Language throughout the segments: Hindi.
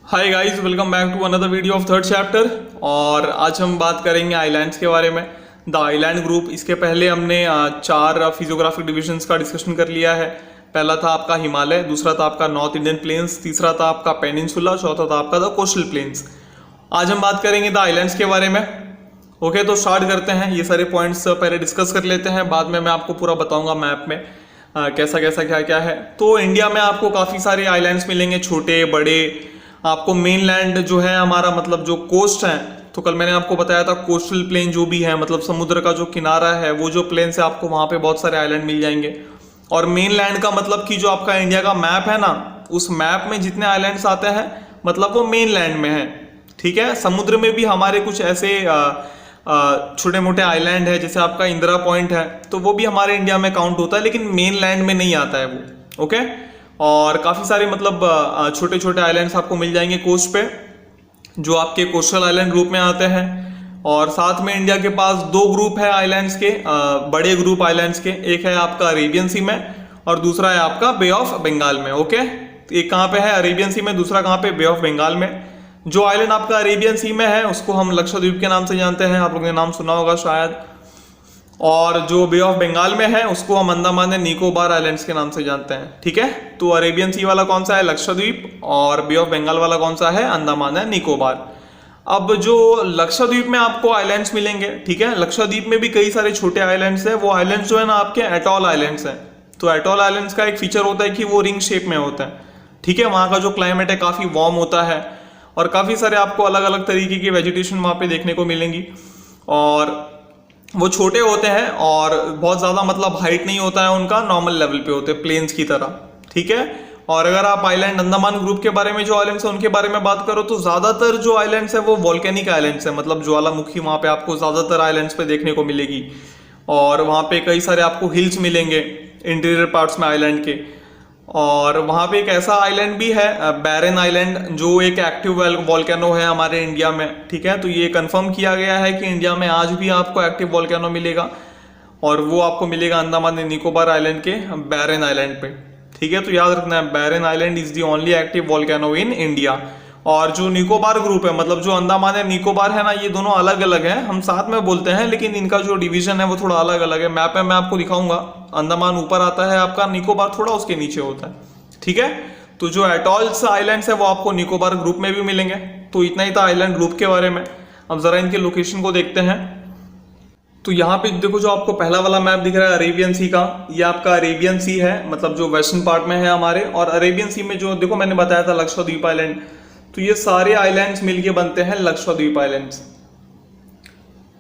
Hi guys, welcome back to another video of third chapter. और आज हम बात करेंगे आइलैंड्स के बारे में। The island group. इसके पहले हमने चार फिजियोग्राफिक डिविजन्स का डिस्कशन कर लिया है। पहला था आपका हिमालय, दूसरा था आपका नॉर्थ इंडियन प्लेन्स, तीसरा था आपका पेनिनसुला, चौथा था आपका द कोस्टल प्लेन्स। आज हम बात करेंगे द आइलैंड्स के बारे में। ओके, तो स्टार्ट करते हैं। ये सारे पॉइंट्स पहले डिस्कस कर लेते हैं, बाद में मैं आपको पूरा बताऊंगा मैप में कैसा कैसा क्या क्या है। तो इंडिया में आपको काफ़ी सारे आइलैंड्स मिलेंगे, छोटे बड़े। आपको मेन लैंड जो है हमारा, मतलब जो कोस्ट है, तो कल मैंने आपको बताया था कोस्टल प्लेन जो भी है, मतलब समुद्र का जो किनारा है, वो जो प्लेन से आपको वहां पे बहुत सारे आइलैंड मिल जाएंगे। और मेन लैंड का मतलब कि जो आपका इंडिया का मैप है ना, उस मैप में जितने आइलैंड्स आते हैं मतलब वो मेन लैंड में है। ठीक है, समुद्र में भी हमारे कुछ ऐसे छोटे मोटे आइलैंड है, जैसे आपका इंदिरा पॉइंट है, तो वो भी हमारे इंडिया में काउंट होता है, लेकिन मेन लैंड में नहीं आता है वो। ओके, और काफ़ी सारे मतलब छोटे छोटे आइलैंड्स आपको मिल जाएंगे कोस्ट पे, जो आपके कोस्टल आइलैंड ग्रुप में आते हैं। और साथ में इंडिया के पास दो ग्रुप है आइलैंड्स के, बड़े ग्रुप आइलैंड्स के। एक है आपका अरेबियन सी में और दूसरा है आपका बे ऑफ बंगाल में। ओके, एक कहाँ पे है अरेबियन सी में, दूसरा कहाँ पे बे ऑफ बंगाल में। जो आइलैंड आपका अरेबियन सी में है उसको हम लक्षद्वीप के नाम से जानते हैं, आप लोगों ने नाम सुना होगा शायद। और जो बे ऑफ बंगाल में है उसको हम अंडमान एंड निकोबार आइलैंड्स के नाम से जानते हैं। ठीक है, तो अरेबियन सी वाला कौन सा है, लक्षद्वीप, और बे ऑफ बंगाल वाला कौन सा है, अंडमान एंड निकोबार। अब जो लक्षद्वीप में आपको आइलैंड्स मिलेंगे, ठीक है, लक्षद्वीप में भी कई सारे छोटे आइलैंड्स हैं। वो आइलैंड्स जो है ना आपके एटॉल आइलैंड्स हैं। तो एटॉल आइलैंड्स का एक फीचर होता है कि वो रिंग शेप में होता है। ठीक है, वहाँ का जो क्लाइमेट है काफ़ी वार्म होता है और काफ़ी सारे आपको अलग अलग तरीके की वेजिटेशन वहाँ पे देखने को मिलेंगी। और वो छोटे होते हैं और बहुत ज़्यादा मतलब हाइट नहीं होता है उनका, नॉर्मल लेवल पे होते हैं प्लेन्स की तरह। ठीक है, और अगर आप आइलैंड अंडमान ग्रुप के बारे में, जो आइलैंड्स है उनके बारे में बात करो, तो ज़्यादातर जो आइलैंड्स है वो वॉल्केनिक आइलैंड्स है, मतलब ज्वालामुखी वहाँ पे आपको ज़्यादातर आइलैंड्स पे देखने को मिलेगी। और वहाँ पे कई सारे आपको हिल्स मिलेंगे इंटीरियर पार्ट्स में आइलैंड के। और वहाँ पे एक ऐसा आइलैंड भी है बैरन आइलैंड, जो एक एक्टिव वॉल्केनो है हमारे इंडिया में। ठीक है, तो ये कंफर्म किया गया है कि इंडिया में आज भी आपको एक्टिव वॉल्केनो मिलेगा, और वो आपको मिलेगा अंडमान एंड निकोबार आइलैंड के बैरन आइलैंड पे। ठीक है, तो याद रखना है Barren Island is the only active volcano in India. और जो निकोबार ग्रुप है, मतलब जो अंडमान एंड निकोबार है ना, ये दोनों अलग अलग हैं, हम साथ में बोलते हैं लेकिन इनका जो डिवीजन है वो थोड़ा अलग अलग है। मैप में मैं आपको दिखाऊंगा, अंडमान ऊपर आता है आपका, निकोबार थोड़ा उसके नीचे होता है। ठीक है, तो जो एटॉल्स आइलैंड्स है वो आपको निकोबार ग्रुप में भी मिलेंगे। तो इतना ही था आइलैंड ग्रुप के बारे में। अब जरा इनके लोकेशन को देखते हैं। तो यहाँ पे देखो, जो आपको पहला वाला मैप दिख रहा है अरेबियन सी का, ये आपका अरेबियन सी है, मतलब जो वेस्टर्न पार्ट में है हमारे। और अरेबियन सी में जो देखो मैंने बताया था लक्षद्वीप आइलैंड, तो ये सारे आइलैंड्स मिलके बनते हैं लक्षद्वीप आइलैंड्स।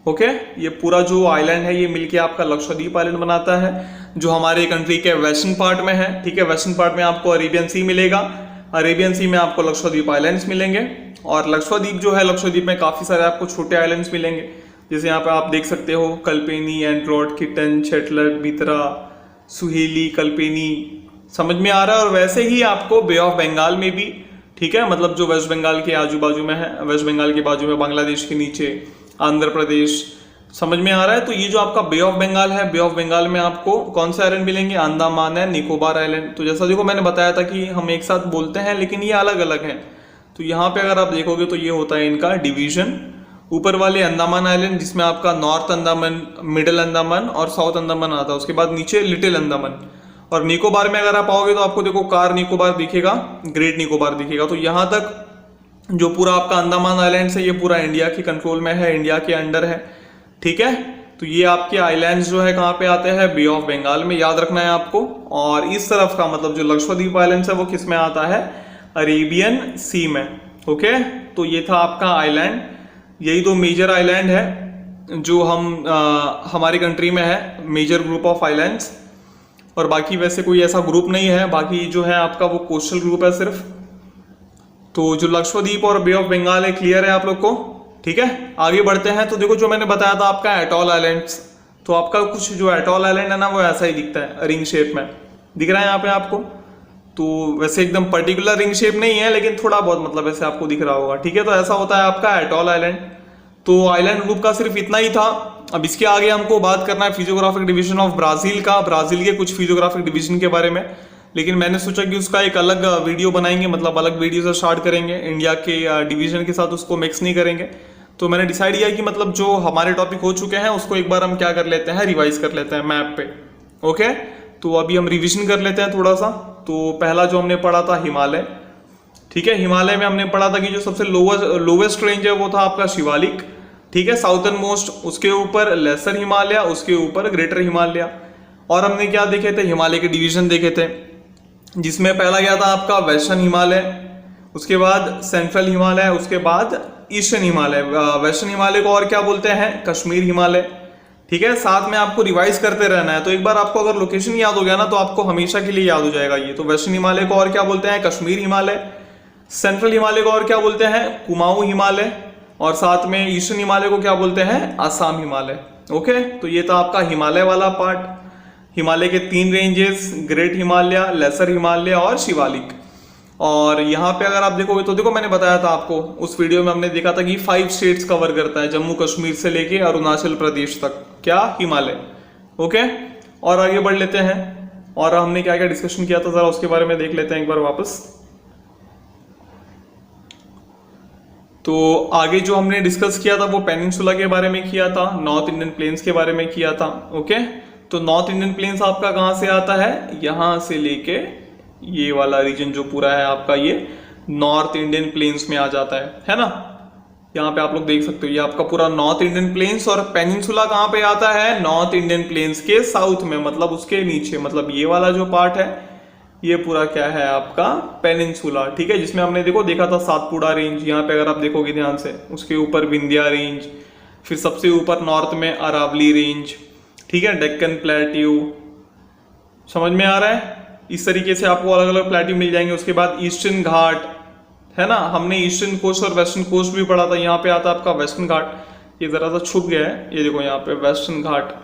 ओके, ये पूरा जो आइलैंड है ये मिलके आपका लक्षद्वीप आइलैंड बनाता है, जो हमारे कंट्री के वेस्टर्न पार्ट में है। ठीक है, वेस्टर्न पार्ट में आपको अरेबियन सी मिलेगा, अरेबियन सी में आपको लक्षद्वीप आइलैंड्स मिलेंगे। और लक्षद्वीप जो है, लक्षद्वीप में काफी सारे आपको छोटे आइलैंड्स मिलेंगे, जैसे यहाँ पे आप देख सकते हो कल्पेनी, एंड्रोट, किटन, चेटलट, बितरा, सुहेली, कल्पेनी। समझ में आ रहा है। और वैसे ही आपको बे ऑफ बंगाल में भी, ठीक है, मतलब जो वेस्ट बंगाल के आजू बाजू में है, वेस्ट बंगाल के बाजू में बांग्लादेश के नीचे आंध्र प्रदेश। समझ में आ रहा है। तो ये जो आपका बे ऑफ बंगाल है, बे ऑफ बंगाल में आपको कौन से आइलैंड मिलेंगे, अंडमान है, निकोबार आइलैंड। तो जैसा देखो मैंने बताया था कि हम एक साथ बोलते हैं लेकिन ये अलग अलग है। तो यहाँ पे अगर आप देखोगे तो ये होता है इनका डिवीजन। ऊपर वाले अंडमान आइलैंड, जिसमें आपका नॉर्थ अंडमान, मिडिल अंडमान और साउथ अंडमान आता है, उसके बाद नीचे लिटिल अंडमान। और निकोबार में अगर आप आओगे तो आपको देखो कार निकोबार दिखेगा, ग्रेट निकोबार दिखेगा। तो यहाँ तक जो पूरा आपका अंडमान आइलैंड है ये पूरा इंडिया के कंट्रोल में है, इंडिया के अंडर है। ठीक है, तो ये आपके आइलैंड्स जो है कहाँ पे आते हैं, बे ऑफ बंगाल में, याद रखना है आपको। और इस तरफ का मतलब जो लक्षद्वीप आइलैंड्स है वो किस में आता है, अरेबियन सी में। ओके, तो ये था आपका आइलैंड। यही दो मेजर आइलैंड है जो हमारी कंट्री में है, मेजर ग्रुप ऑफ आइलैंड्स। और बाकी वैसे कोई ऐसा ग्रुप नहीं है, बाकी जो है आपका वो कोस्टल ग्रुप है सिर्फ। तो जो लक्षद्वीप और बे ऑफ बंगाल है, क्लियर है आप लोग को। ठीक है, आगे बढ़ते हैं। तो देखो जो मैंने बताया था आपका एटॉल आइलैंड्स, तो आपका कुछ जो एटॉल आइलैंड है ना वो ऐसा ही दिखता है, रिंग शेप में दिख रहा है यहाँ पे आपको। तो वैसे एकदम पर्टिकुलर रिंग शेप नहीं है, लेकिन थोड़ा बहुत मतलब ऐसे आपको दिख रहा होगा। ठीक है, तो ऐसा होता है आपका एटॉल आइलैंड। तो आइलैंड ग्रुप का सिर्फ इतना ही था। अब इसके आगे हमको बात करना है फिजियोग्राफिक डिवीजन ऑफ ब्राजील का, ब्राजील के कुछ फिजियोग्राफिक डिवीजन के बारे में। लेकिन मैंने सोचा कि उसका एक अलग वीडियो बनाएंगे, मतलब अलग वीडियो से स्टार्ट करेंगे, इंडिया के डिवीजन के साथ उसको मिक्स नहीं करेंगे। तो मैंने डिसाइड किया कि मतलब जो हमारे टॉपिक हो चुके हैं उसको एक बार हम क्या कर लेते हैं, रिवाइज कर लेते हैं मैप पे। ओके, तो अभी हम रिविजन कर लेते हैं थोड़ा सा। तो पहला जो हमने पढ़ा था हिमालय, ठीक है। हिमालय में हमने पढ़ा था कि जो सबसे लोवेस्ट रेंज है वो था आपका शिवालिक, ठीक है, साउथर्न मोस्ट। उसके ऊपर लेसर हिमालय, उसके ऊपर ग्रेटर हिमालय। और हमने क्या देखे थे, हिमालय के डिवीजन देखे थे, जिसमें पहला गया था आपका वेस्टर्न हिमालय, उसके बाद सेंट्रल हिमालय, उसके बाद ईस्टर्न हिमालय। वेस्टर्न हिमालय को और क्या बोलते हैं, कश्मीर हिमालय, ठीक है। साथ में आपको रिवाइज करते रहना है, तो एक बार आपको अगर लोकेशन याद हो गया ना तो आपको हमेशा के लिए याद हो जाएगा ये। तो वेस्टर्न हिमालय को और क्या बोलते हैं, कश्मीर हिमालय। सेंट्रल हिमालय को और क्या बोलते हैं, कुमाऊं हिमालय। और साथ में ईस्टर्न हिमालय को क्या बोलते हैं, आसाम हिमालय। ओके, तो ये था आपका हिमालय वाला पार्ट। हिमालय के 3 ranges, great Himalaya, lesser Himalaya और शिवालिक। और यहाँ पे अगर आप देखोगे तो देखो मैंने बताया था आपको उस वीडियो में, हमने देखा था कि 5 स्टेट्स कवर करता है, जम्मू कश्मीर से लेके अरुणाचल प्रदेश तक, क्या, हिमालय। ओके, और आगे बढ़ लेते हैं, और हमने क्या क्या डिस्कशन किया था जरा उसके बारे में देख लेते हैं एक बार वापस। तो आगे जो हमने डिस्कस किया था वो पेनिनसुला के बारे में किया था, नॉर्थ इंडियन प्लेन्स के बारे में किया था। ओके, तो नॉर्थ इंडियन प्लेन्स आपका कहाँ से आता है, यहां से लेके ये वाला रीजन जो पूरा है आपका, ये नॉर्थ इंडियन प्लेन्स में आ जाता है ना। यहाँ पे आप लोग देख सकते हो ये आपका पूरा नॉर्थ इंडियन प्लेन्स। और पेनिनसुला कहाँ पे आता है, नॉर्थ इंडियन प्लेन्स के साउथ में, मतलब उसके नीचे, मतलब ये वाला जो पार्ट है ये पूरा क्या है आपका, पेनिनसुला, ठीक है। जिसमें हमने देखा था सातपुड़ा रेंज, यहाँ पे अगर आप देखोगे ध्यान से, उसके ऊपर विंध्या रेंज, फिर सबसे ऊपर नॉर्थ में अरावली रेंज, ठीक है, डेक्कन प्लेट्यू। समझ में आ रहा है, इस तरीके से आपको अलग अलग प्लेट्यू मिल जाएंगे। उसके बाद ईस्टर्न घाट है ना, हमने ईस्टर्न कोस्ट और वेस्टर्न कोस्ट भी पढ़ा था। यहाँ पे आता है आपका वेस्टर्न घाट, ये जरा सा छुप गया है, ये देखो यहाँ पे वेस्टर्न घाट,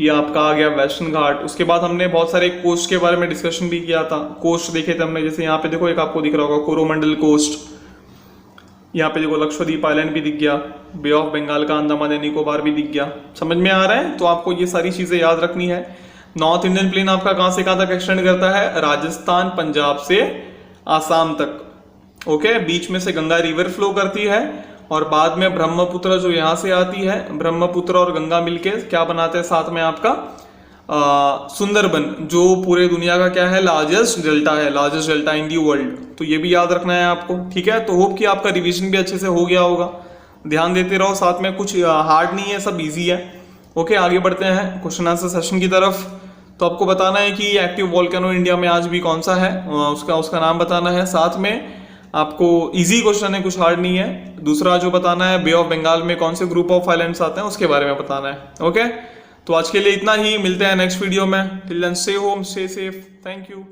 ये आपका आ गया वेस्टर्न घाट। उसके बाद हमने बहुत सारे कोस्ट के बारे में डिस्कशन भी किया था, कोस्ट देखे थे हमने, जैसे यहाँ पे देखो एक आपको दिख रहा होगा कोरोमंडल कोस्ट, यहाँ पे देखो लक्षद्वीप आइलैंड भी दिख गया, बे ऑफ बंगाल का अंडमान एंड निकोबार भी दिख गया। समझ में आ रहा है, तो आपको ये सारी चीजें याद रखनी है। नॉर्थ इंडियन प्लेन आपका कहां से कहां तक एक्सटेंड करता है, राजस्थान पंजाब से आसाम तक। ओके, बीच में से गंगा रिवर फ्लो करती है, और बाद में ब्रह्मपुत्र जो यहां से आती है, ब्रह्मपुत्र और गंगा मिलके क्या बनाते हैं साथ में आपका सुंदरबन, जो पूरे दुनिया का क्या है, लार्जेस्ट डेल्टा है, largest delta in the world. तो ये भी याद रखना है आपको, ठीक है। तो होप कि आपका रिवीजन भी अच्छे से हो गया होगा, ध्यान देते रहो, साथ में कुछ हार्ड नहीं है, सब इजी है। ओके, आगे बढ़ते हैं क्वेश्चन आंसर सेशन की तरफ। तो आपको बताना है कि एक्टिव वोल्केनो इंडिया में आज भी कौन सा है, उसका नाम बताना है। साथ में आपको इजी क्वेश्चन है, कुछ हार्ड नहीं है। दूसरा जो बताना है, बे ऑफ बंगाल में कौन से ग्रुप ऑफ आइलैंड्स आते हैं उसके बारे में बताना है। ओके, तो आज के लिए इतना ही, मिलते हैं नेक्स्ट वीडियो में। Till then stay home, stay safe, thank you.